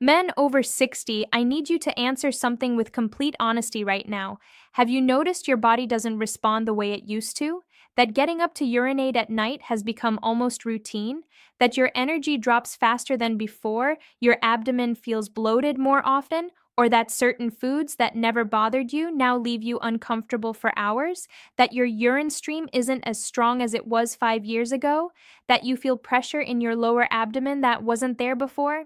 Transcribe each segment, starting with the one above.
Men over 60, I need you to answer something with complete honesty right now. Have you noticed your body doesn't respond the way it used to? That getting up to urinate at night has become almost routine? That your energy drops faster than before? Your abdomen feels bloated more often? Or that certain foods that never bothered you now leave you uncomfortable for hours? That your urine stream isn't as strong as it was 5 years ago? That you feel pressure in your lower abdomen that wasn't there before?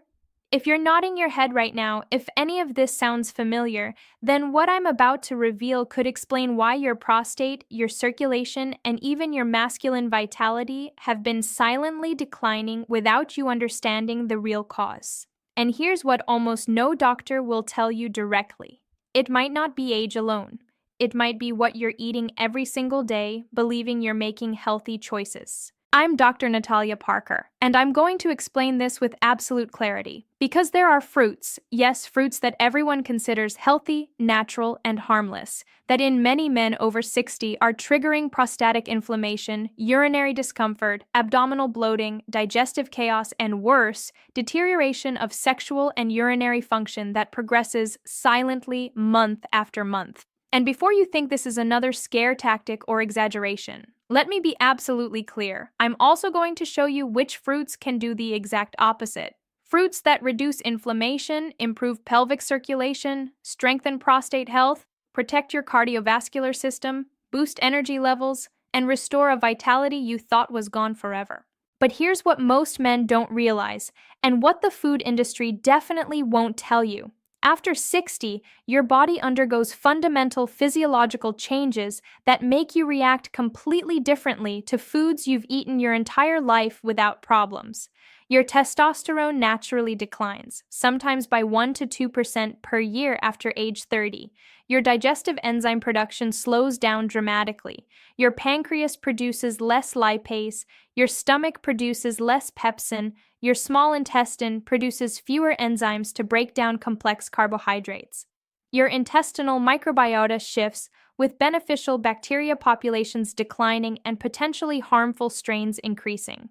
If you're nodding your head right now, if any of this sounds familiar, then what I'm about to reveal could explain why your prostate, your circulation, and even your masculine vitality have been silently declining without you understanding the real cause. And here's what almost no doctor will tell you directly. It might not be age alone. It might be what you're eating every single day, believing you're making healthy choices. I'm Dr. Natalia Parker, and I'm going to explain this with absolute clarity. Because there are fruits, yes, fruits that everyone considers healthy, natural, and harmless, that in many men over 60 are triggering prostatic inflammation, urinary discomfort, abdominal bloating, digestive chaos, and worse, deterioration of sexual and urinary function that progresses silently month after month. And before you think this is another scare tactic or exaggeration, let me be absolutely clear. I'm also going to show you which fruits can do the exact opposite. Fruits that reduce inflammation, improve pelvic circulation, strengthen prostate health, protect your cardiovascular system, boost energy levels, and restore a vitality you thought was gone forever. But here's what most men don't realize, and what the food industry definitely won't tell you. After 60, your body undergoes fundamental physiological changes that make you react completely differently to foods you've eaten your entire life without problems. Your testosterone naturally declines, sometimes by 1 to 2% per year after age 30. Your digestive enzyme production slows down dramatically. Your pancreas produces less lipase. Your stomach produces less pepsin. Your small intestine produces fewer enzymes to break down complex carbohydrates. Your intestinal microbiota shifts, with beneficial bacteria populations declining and potentially harmful strains increasing.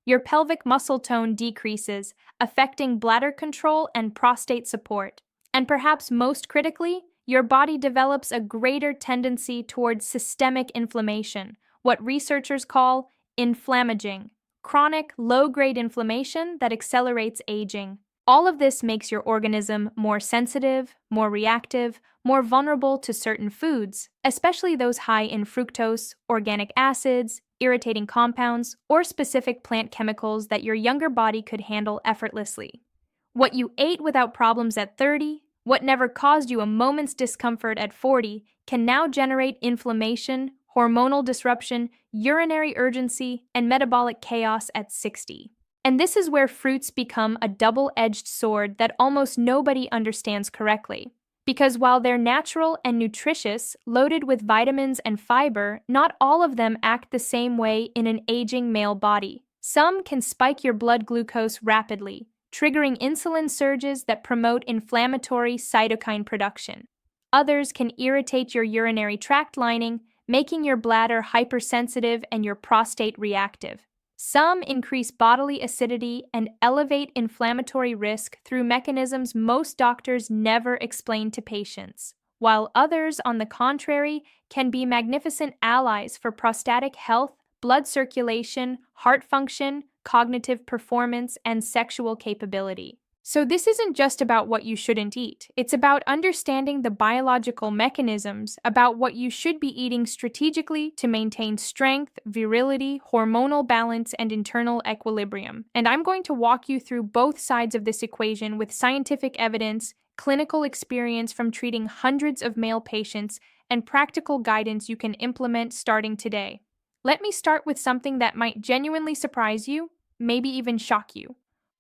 Your pelvic muscle tone decreases, affecting bladder control and prostate support. And perhaps most critically, your body develops a greater tendency towards systemic inflammation, what researchers call inflammaging, chronic, low-grade inflammation that accelerates aging. All of this makes your organism more sensitive, more reactive, more vulnerable to certain foods, especially those high in fructose, organic acids, irritating compounds, or specific plant chemicals that your younger body could handle effortlessly. What you ate without problems at 30, what never caused you a moment's discomfort at 40, can now generate inflammation, hormonal disruption, urinary urgency, and metabolic chaos at 60. And this is where fruits become a double-edged sword that almost nobody understands correctly. Because while they're natural and nutritious, loaded with vitamins and fiber, not all of them act the same way in an aging male body. Some can spike your blood glucose rapidly, triggering insulin surges that promote inflammatory cytokine production. Others can irritate your urinary tract lining, making your bladder hypersensitive and your prostate reactive. Some increase bodily acidity and elevate inflammatory risk through mechanisms most doctors never explain to patients, while others, on the contrary, can be magnificent allies for prostatic health, blood circulation, heart function, cognitive performance, and sexual capability. So this isn't just about what you shouldn't eat. It's about understanding the biological mechanisms about what you should be eating strategically to maintain strength, virility, hormonal balance, and internal equilibrium. And I'm going to walk you through both sides of this equation with scientific evidence, clinical experience from treating hundreds of male patients, and practical guidance you can implement starting today. Let me start with something that might genuinely surprise you, maybe even shock you.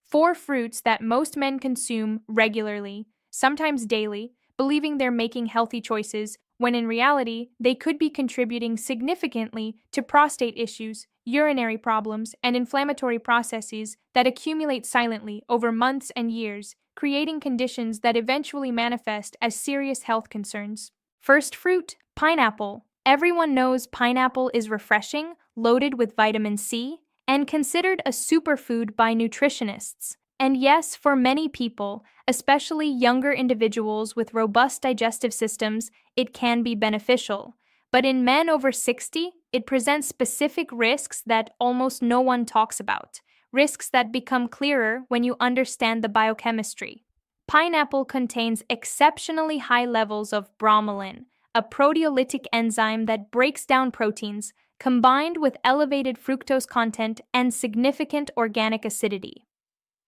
4 fruits that most men consume regularly, sometimes daily, believing they're making healthy choices, when in reality, they could be contributing significantly to prostate issues, urinary problems, and inflammatory processes that accumulate silently over months and years, creating conditions that eventually manifest as serious health concerns. First fruit, pineapple. Everyone knows pineapple is refreshing, loaded with vitamin C, and considered a superfood by nutritionists. And yes, for many people, especially younger individuals with robust digestive systems, it can be beneficial. But in men over 60, it presents specific risks that almost no one talks about, risks that become clearer when you understand the biochemistry. Pineapple contains exceptionally high levels of bromelain, a proteolytic enzyme that breaks down proteins, combined with elevated fructose content and significant organic acidity.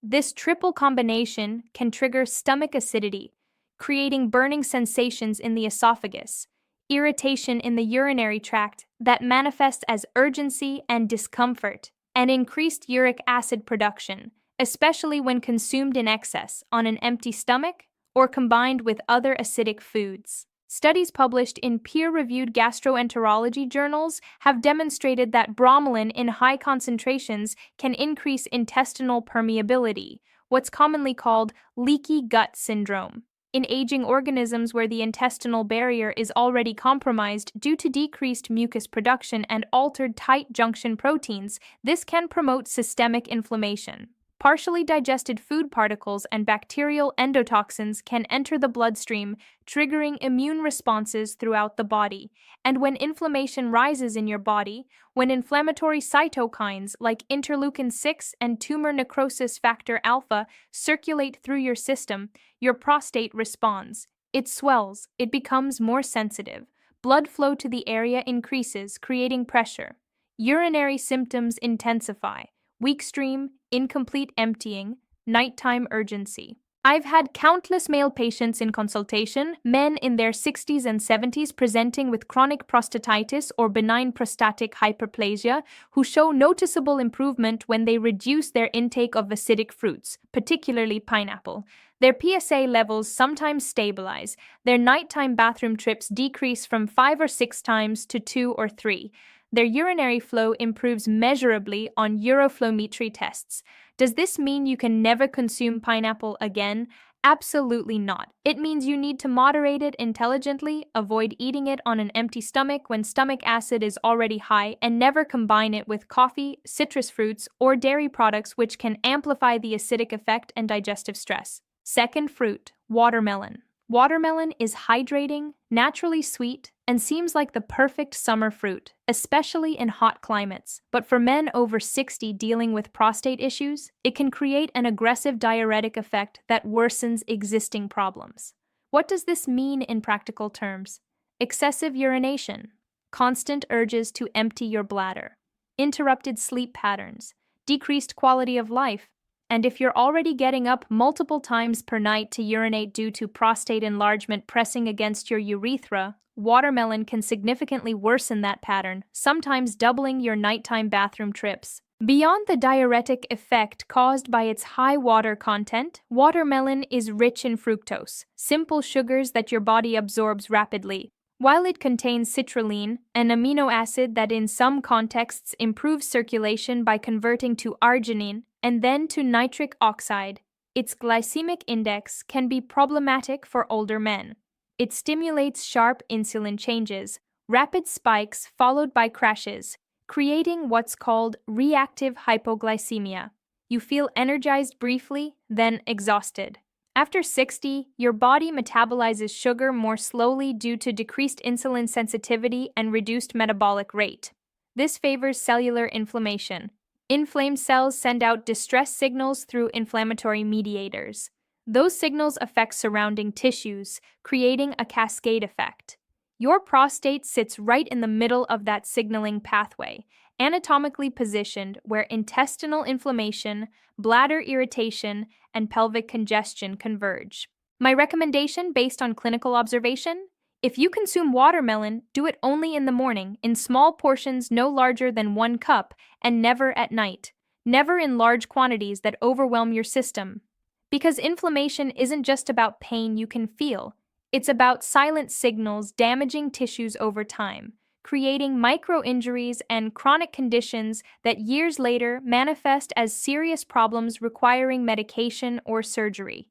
This triple combination can trigger stomach acidity, creating burning sensations in the esophagus, irritation in the urinary tract that manifests as urgency and discomfort, and increased uric acid production, especially when consumed in excess on an empty stomach or combined with other acidic foods. Studies published in peer-reviewed gastroenterology journals have demonstrated that bromelain in high concentrations can increase intestinal permeability, what's commonly called leaky gut syndrome. In aging organisms where the intestinal barrier is already compromised due to decreased mucus production and altered tight junction proteins, this can promote systemic inflammation. Partially digested food particles and bacterial endotoxins can enter the bloodstream, triggering immune responses throughout the body. And when inflammation rises in your body, when inflammatory cytokines like interleukin 6 and tumor necrosis factor alpha circulate through your system, your prostate responds. It swells, it becomes more sensitive. Blood flow to the area increases, creating pressure. Urinary symptoms intensify. Weak stream, incomplete emptying, nighttime urgency. I've had countless male patients in consultation, men in their 60s and 70s presenting with chronic prostatitis or benign prostatic hyperplasia, who show noticeable improvement when they reduce their intake of acidic fruits, particularly pineapple. Their PSA levels sometimes stabilize. Their nighttime bathroom trips decrease from 5 or 6 times to 2 or 3. Their urinary flow improves measurably on uroflowmetry tests. Does this mean you can never consume pineapple again? Absolutely not. It means you need to moderate it intelligently, avoid eating it on an empty stomach when stomach acid is already high, and never combine it with coffee, citrus fruits, or dairy products which can amplify the acidic effect and digestive stress. Second fruit, watermelon. Watermelon is hydrating, naturally sweet, and seems like the perfect summer fruit, especially in hot climates. But for men over 60 dealing with prostate issues, it can create an aggressive diuretic effect that worsens existing problems. What does this mean in practical terms? Excessive urination, constant urges to empty your bladder, interrupted sleep patterns, decreased quality of life, and if you're already getting up multiple times per night to urinate due to prostate enlargement pressing against your urethra, watermelon can significantly worsen that pattern, sometimes doubling your nighttime bathroom trips. Beyond the diuretic effect caused by its high water content, watermelon is rich in fructose, simple sugars that your body absorbs rapidly. While it contains citrulline, an amino acid that in some contexts improves circulation by converting to arginine and then to nitric oxide, its glycemic index can be problematic for older men. It stimulates sharp insulin changes, rapid spikes followed by crashes, creating what's called reactive hypoglycemia. You feel energized briefly, then exhausted. After 60, your body metabolizes sugar more slowly due to decreased insulin sensitivity and reduced metabolic rate. This favors cellular inflammation. Inflamed cells send out distress signals through inflammatory mediators. Those signals affect surrounding tissues, creating a cascade effect. Your prostate sits right in the middle of that signaling pathway, anatomically positioned where intestinal inflammation, bladder irritation, and pelvic congestion converge. My recommendation based on clinical observation? If you consume watermelon, do it only in the morning, in small portions no larger than 1 cup, and never at night. Never in large quantities that overwhelm your system. Because inflammation isn't just about pain you can feel, it's about silent signals damaging tissues over time, creating micro-injuries and chronic conditions that years later manifest as serious problems requiring medication or surgery.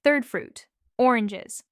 Third fruit, oranges.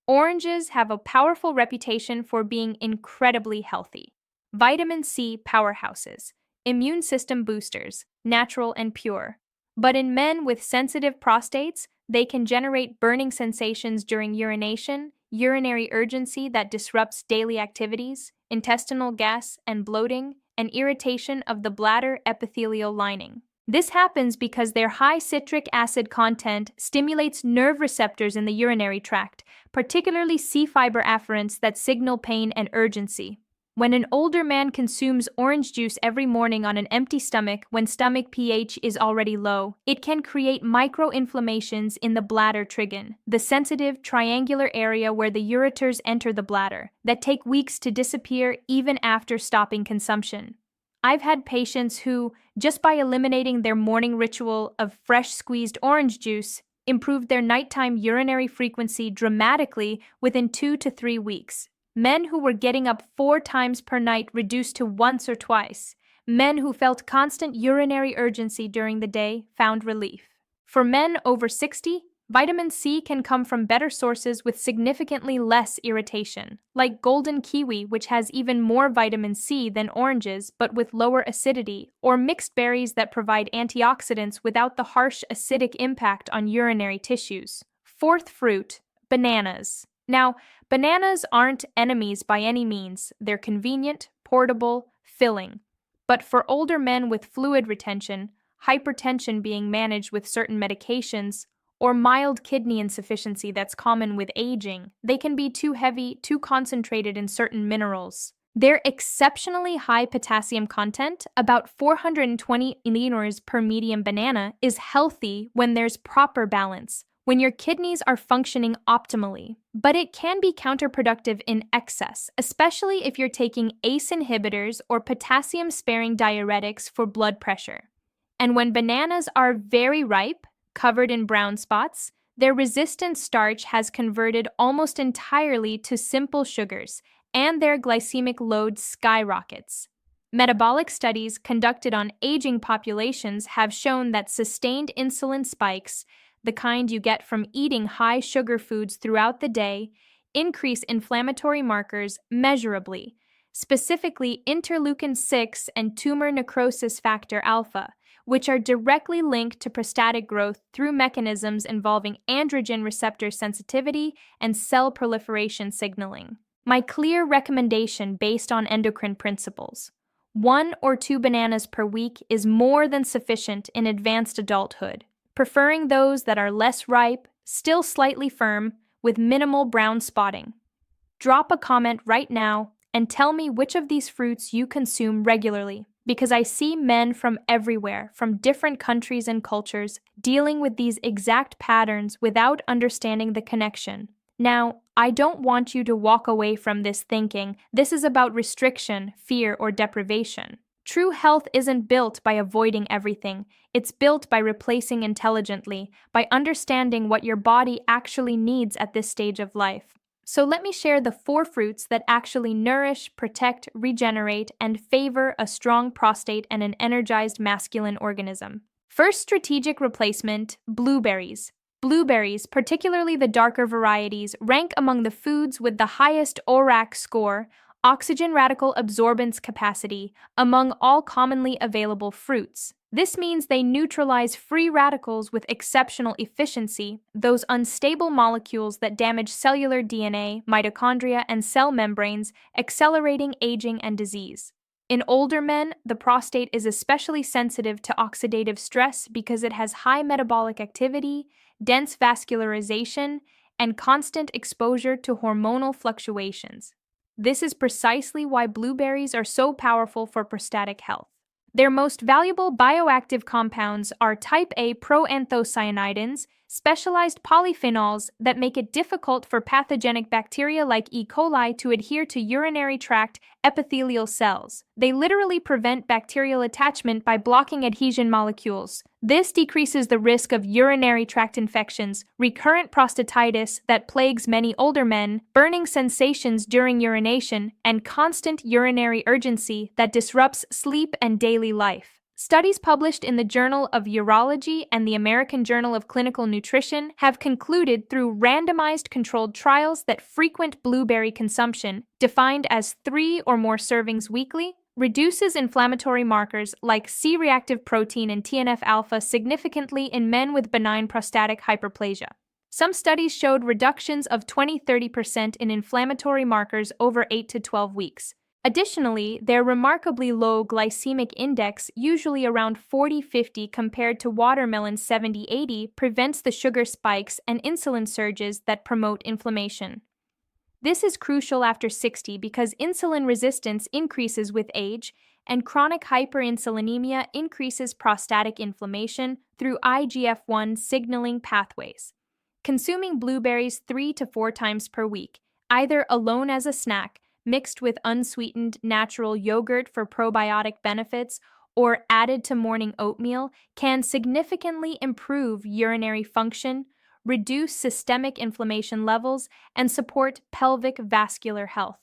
Oranges have a powerful reputation for being incredibly healthy. Vitamin C powerhouses, immune system boosters, natural and pure. But in men with sensitive prostates, they can generate burning sensations during urination, urinary urgency that disrupts daily activities, intestinal gas and bloating, and irritation of the bladder epithelial lining. This happens because their high citric acid content stimulates nerve receptors in the urinary tract, particularly C fiber afferents that signal pain and urgency. When an older man consumes orange juice every morning on an empty stomach when stomach pH is already low, it can create microinflammations in the bladder trigger, the sensitive triangular area where the ureters enter the bladder, that take weeks to disappear even after stopping consumption. I've had patients who, just by eliminating their morning ritual of fresh squeezed orange juice, improved their nighttime urinary frequency dramatically within 2 to 3 weeks. Men who were getting up 4 times per night reduced to once or twice. Men who felt constant urinary urgency during the day found relief. For men over 60, vitamin C can come from better sources with significantly less irritation, like golden kiwi, which has even more vitamin C than oranges but with lower acidity, or mixed berries that provide antioxidants without the harsh acidic impact on urinary tissues. Fourth fruit, bananas. Now, bananas aren't enemies by any means. They're convenient, portable, filling. But for older men with fluid retention, hypertension being managed with certain medications, or mild kidney insufficiency that's common with aging, they can be too heavy, too concentrated in certain minerals. Their exceptionally high potassium content, about 420 milliliters per medium banana, is healthy when there's proper balance, when your kidneys are functioning optimally. But it can be counterproductive in excess, especially if you're taking ACE inhibitors or potassium-sparing diuretics for blood pressure. And when bananas are very ripe, covered in brown spots, their resistant starch has converted almost entirely to simple sugars, and their glycemic load skyrockets. Metabolic studies conducted on aging populations have shown that sustained insulin spikes, the kind you get from eating high sugar foods throughout the day, increase inflammatory markers measurably, specifically interleukin-6 and tumor necrosis factor alpha, which are directly linked to prostatic growth through mechanisms involving androgen receptor sensitivity and cell proliferation signaling. My clear recommendation based on endocrine principles: 1 or 2 bananas per week is more than sufficient in advanced adulthood, preferring those that are less ripe, still slightly firm, with minimal brown spotting. Drop a comment right now and tell me which of these fruits you consume regularly, because I see men from everywhere, from different countries and cultures, dealing with these exact patterns without understanding the connection. Now, I don't want you to walk away from this thinking this is about restriction, fear, or deprivation. True health isn't built by avoiding everything. It's built by replacing intelligently, by understanding what your body actually needs at this stage of life. So let me share the 4 fruits that actually nourish, protect, regenerate, and favor a strong prostate and an energized masculine organism. First strategic replacement, blueberries. Blueberries, particularly the darker varieties, rank among the foods with the highest ORAC score, oxygen radical absorbance capacity, among all commonly available fruits. This means they neutralize free radicals with exceptional efficiency, those unstable molecules that damage cellular DNA, mitochondria, and cell membranes, accelerating aging and disease. In older men, the prostate is especially sensitive to oxidative stress because it has high metabolic activity, dense vascularization, and constant exposure to hormonal fluctuations. This is precisely why blueberries are so powerful for prostatic health. Their most valuable bioactive compounds are type A proanthocyanidins, specialized polyphenols that make it difficult for pathogenic bacteria like E. coli to adhere to urinary tract epithelial cells. They literally prevent bacterial attachment by blocking adhesion molecules. This decreases the risk of urinary tract infections, recurrent prostatitis that plagues many older men, burning sensations during urination, and constant urinary urgency that disrupts sleep and daily life. Studies published in the Journal of Urology and the American Journal of Clinical Nutrition have concluded through randomized controlled trials that frequent blueberry consumption, defined as 3 or more servings weekly, reduces inflammatory markers like C-reactive protein and TNF-alpha significantly in men with benign prostatic hyperplasia. Some studies showed reductions of 20–30% in inflammatory markers over 8 to 12 weeks. Additionally, their remarkably low glycemic index, usually around 40–50 compared to watermelon 70–80, prevents the sugar spikes and insulin surges that promote inflammation. This is crucial after 60 because insulin resistance increases with age, and chronic hyperinsulinemia increases prostatic inflammation through IGF-1 signaling pathways. Consuming blueberries 3 to 4 times per week, either alone as a snack, mixed with unsweetened natural yogurt for probiotic benefits, or added to morning oatmeal, can significantly improve urinary function, reduce systemic inflammation levels, and support pelvic vascular health.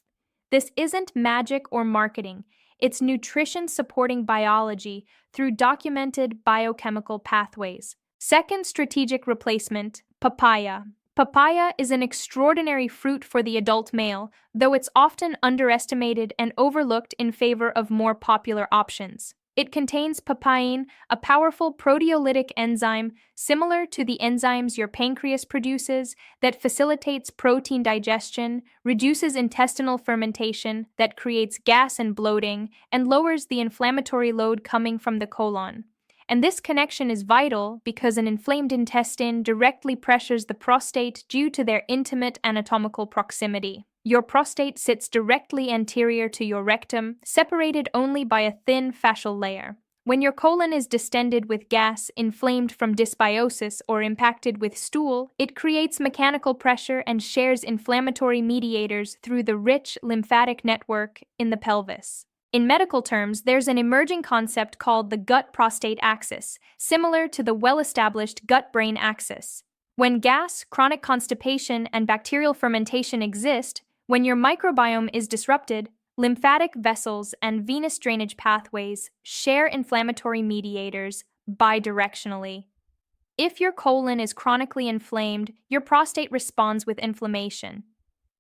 This isn't magic or marketing, it's nutrition supporting biology through documented biochemical pathways. Second strategic replacement, papaya. Papaya is an extraordinary fruit for the adult male, though it's often underestimated and overlooked in favor of more popular options. It contains papain, a powerful proteolytic enzyme similar to the enzymes your pancreas produces that facilitates protein digestion, reduces intestinal fermentation that creates gas and bloating, and lowers the inflammatory load coming from the colon. And this connection is vital because an inflamed intestine directly pressures the prostate due to their intimate anatomical proximity. Your prostate sits directly anterior to your rectum, separated only by a thin fascial layer. When your colon is distended with gas, inflamed from dysbiosis, or impacted with stool, it creates mechanical pressure and shares inflammatory mediators through the rich lymphatic network in the pelvis. In medical terms, there's an emerging concept called the gut-prostate axis, similar to the well-established gut-brain axis. When gas, chronic constipation, and bacterial fermentation exist, when your microbiome is disrupted, lymphatic vessels and venous drainage pathways share inflammatory mediators bidirectionally. If your colon is chronically inflamed, your prostate responds with inflammation.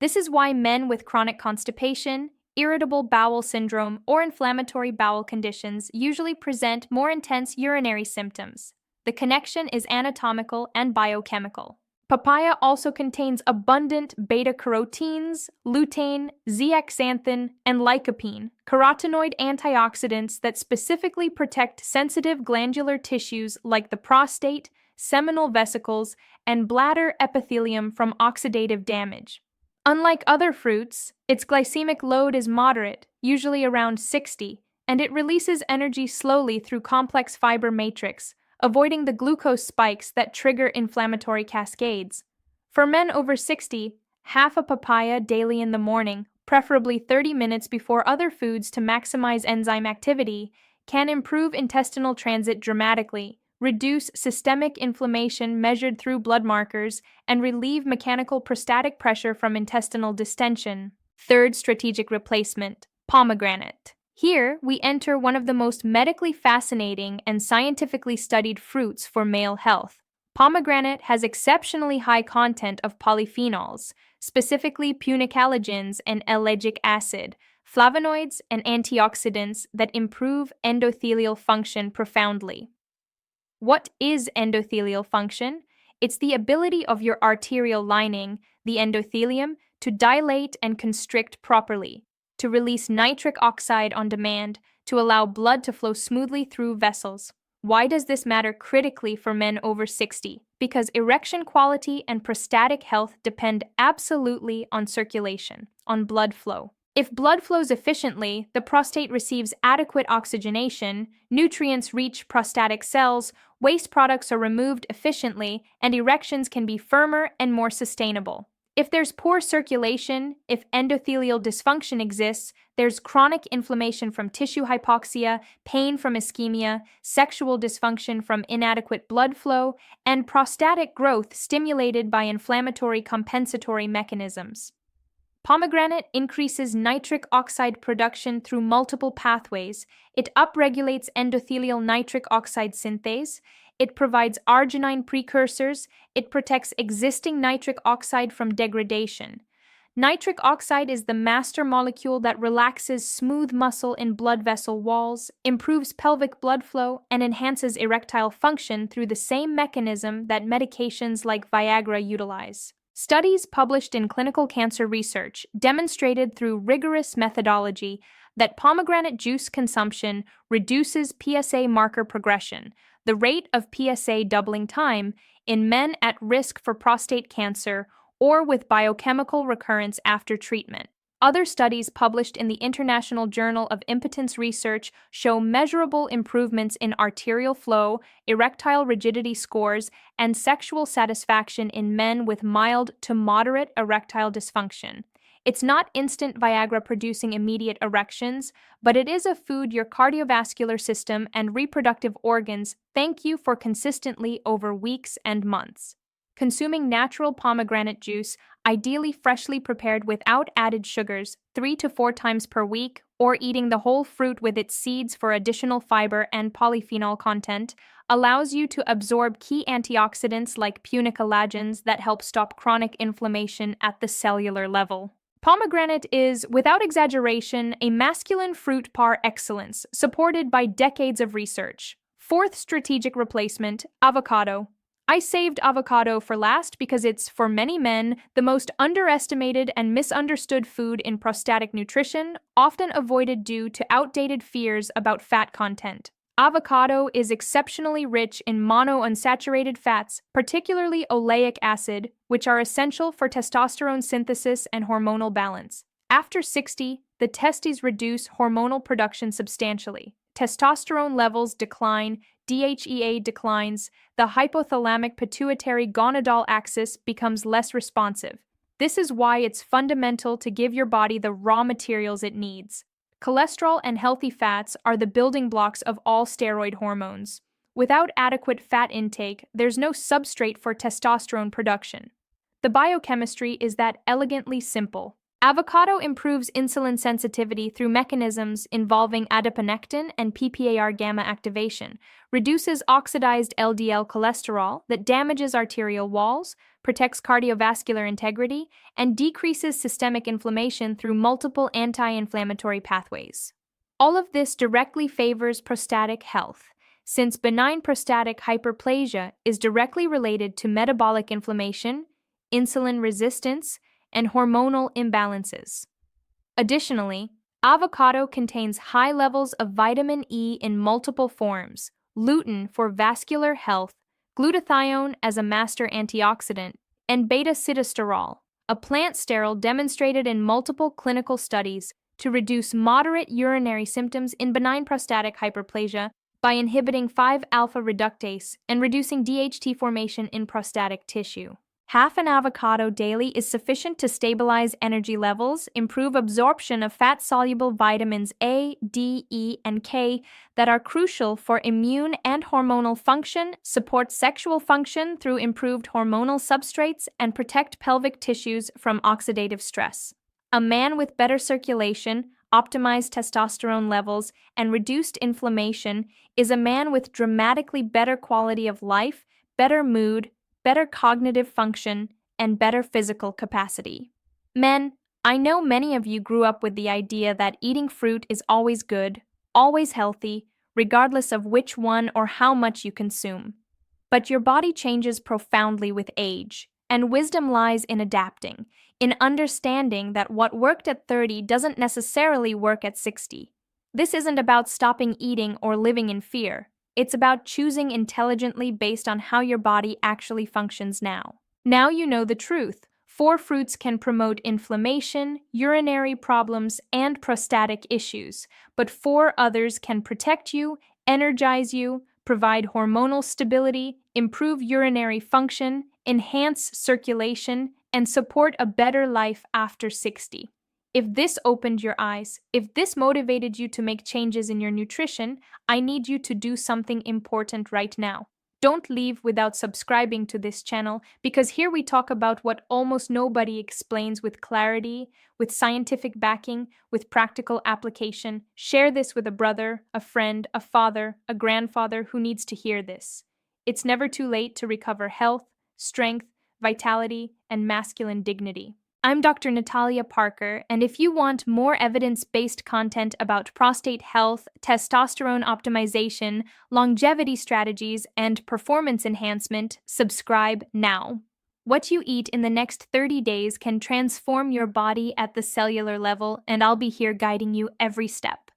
This is why men with chronic constipation, irritable bowel syndrome, or inflammatory bowel conditions usually present more intense urinary symptoms. The connection is anatomical and biochemical. Papaya also contains abundant beta-carotenes, lutein, zeaxanthin, and lycopene, carotenoid antioxidants that specifically protect sensitive glandular tissues like the prostate, seminal vesicles, and bladder epithelium from oxidative damage. Unlike other fruits, its glycemic load is moderate, usually around 60, and it releases energy slowly through complex fiber matrix, avoiding the glucose spikes that trigger inflammatory cascades. For men over 60, half a papaya daily in the morning, preferably 30 minutes before other foods to maximize enzyme activity, can improve intestinal transit dramatically, reduce systemic inflammation measured through blood markers, and relieve mechanical prostatic pressure from intestinal distension. Third strategic replacement, pomegranate. Here, we enter one of the most medically fascinating and scientifically studied fruits for male health. Pomegranate has exceptionally high content of polyphenols, specifically punicalagins and ellagic acid, flavonoids, and antioxidants that improve endothelial function profoundly. What is endothelial function? It's the ability of your arterial lining, the endothelium, to dilate and constrict properly, to release nitric oxide on demand, to allow blood to flow smoothly through vessels. Why does this matter critically for men over 60? Because erection quality and prostatic health depend absolutely on circulation, on blood flow. If blood flows efficiently, the prostate receives adequate oxygenation, nutrients reach prostatic cells, waste products are removed efficiently, and erections can be firmer and more sustainable. If there's poor circulation, if endothelial dysfunction exists, there's chronic inflammation from tissue hypoxia, pain from ischemia, sexual dysfunction from inadequate blood flow, and prostatic growth stimulated by inflammatory compensatory mechanisms. Pomegranate increases nitric oxide production through multiple pathways. It upregulates endothelial nitric oxide synthase. It provides arginine precursors. It protects existing nitric oxide from degradation. Nitric oxide is the master molecule that relaxes smooth muscle in blood vessel walls, improves pelvic blood flow, and enhances erectile function through the same mechanism that medications like Viagra utilize. Studies published in Clinical Cancer Research demonstrated through rigorous methodology that pomegranate juice consumption reduces PSA marker progression, the rate of PSA doubling time, in men at risk for prostate cancer or with biochemical recurrence after treatment. Other studies published in the International Journal of Impotence Research show measurable improvements in arterial flow, erectile rigidity scores, and sexual satisfaction in men with mild to moderate erectile dysfunction. It's not instant Viagra producing immediate erections, but it is a food your cardiovascular system and reproductive organs thank you for consistently over weeks and months. Consuming natural pomegranate juice, ideally freshly prepared without added sugars, 3 to 4 times per week, or eating the whole fruit with its seeds for additional fiber and polyphenol content, allows you to absorb key antioxidants like punicalagins that help stop chronic inflammation at the cellular level. Pomegranate is, without exaggeration, a masculine fruit par excellence, supported by decades of research. Fourth strategic replacement, avocado. I saved avocado for last because it's, for many men, the most underestimated and misunderstood food in prostatic nutrition, often avoided due to outdated fears about fat content. Avocado is exceptionally rich in monounsaturated fats, particularly oleic acid, which are essential for testosterone synthesis and hormonal balance. After 60, the testes reduce hormonal production substantially. Testosterone levels decline, DHEA declines, the hypothalamic pituitary gonadal axis becomes less responsive. This is why it's fundamental to give your body the raw materials it needs. Cholesterol and healthy fats are the building blocks of all steroid hormones. Without adequate fat intake, there's no substrate for testosterone production. The biochemistry is that elegantly simple. Avocado improves insulin sensitivity through mechanisms involving adiponectin and PPAR gamma activation, reduces oxidized LDL cholesterol that damages arterial walls, protects cardiovascular integrity, and decreases systemic inflammation through multiple anti-inflammatory pathways. All of this directly favors prostatic health, since benign prostatic hyperplasia is directly related to metabolic inflammation, insulin resistance, and hormonal imbalances. Additionally, avocado contains high levels of vitamin E in multiple forms, lutein for vascular health, glutathione as a master antioxidant, and beta-sitosterol, a plant sterol demonstrated in multiple clinical studies to reduce moderate urinary symptoms in benign prostatic hyperplasia by inhibiting 5-alpha reductase and reducing DHT formation in prostatic tissue. Half an avocado daily is sufficient to stabilize energy levels, improve absorption of fat-soluble vitamins A, D, E, and K that are crucial for immune and hormonal function, support sexual function through improved hormonal substrates, and protect pelvic tissues from oxidative stress. A man with better circulation, optimized testosterone levels, and reduced inflammation is a man with dramatically better quality of life, better mood, better cognitive function, and better physical capacity. Men, I know many of you grew up with the idea that eating fruit is always good, always healthy, regardless of which one or how much you consume. But your body changes profoundly with age, and wisdom lies in adapting, in understanding that what worked at 30 doesn't necessarily work at 60. This isn't about stopping eating or living in fear. It's about choosing intelligently based on how your body actually functions now. Now you know the truth. 4 fruits can promote inflammation, urinary problems, and prostatic issues, but 4 others can protect you, energize you, provide hormonal stability, improve urinary function, enhance circulation, and support a better life after 60. If this opened your eyes, if this motivated you to make changes in your nutrition, I need you to do something important right now. Don't leave without subscribing to this channel, because here we talk about what almost nobody explains with clarity, with scientific backing, with practical application. Share this with a brother, a friend, a father, a grandfather who needs to hear this. It's never too late to recover health, strength, vitality, and masculine dignity. I'm Dr. Natalia Parker, and if you want more evidence based content about prostate health, testosterone optimization, longevity strategies, and performance enhancement, subscribe now. What you eat in the next 30 days can transform your body at the cellular level, and I'll be here guiding you every step.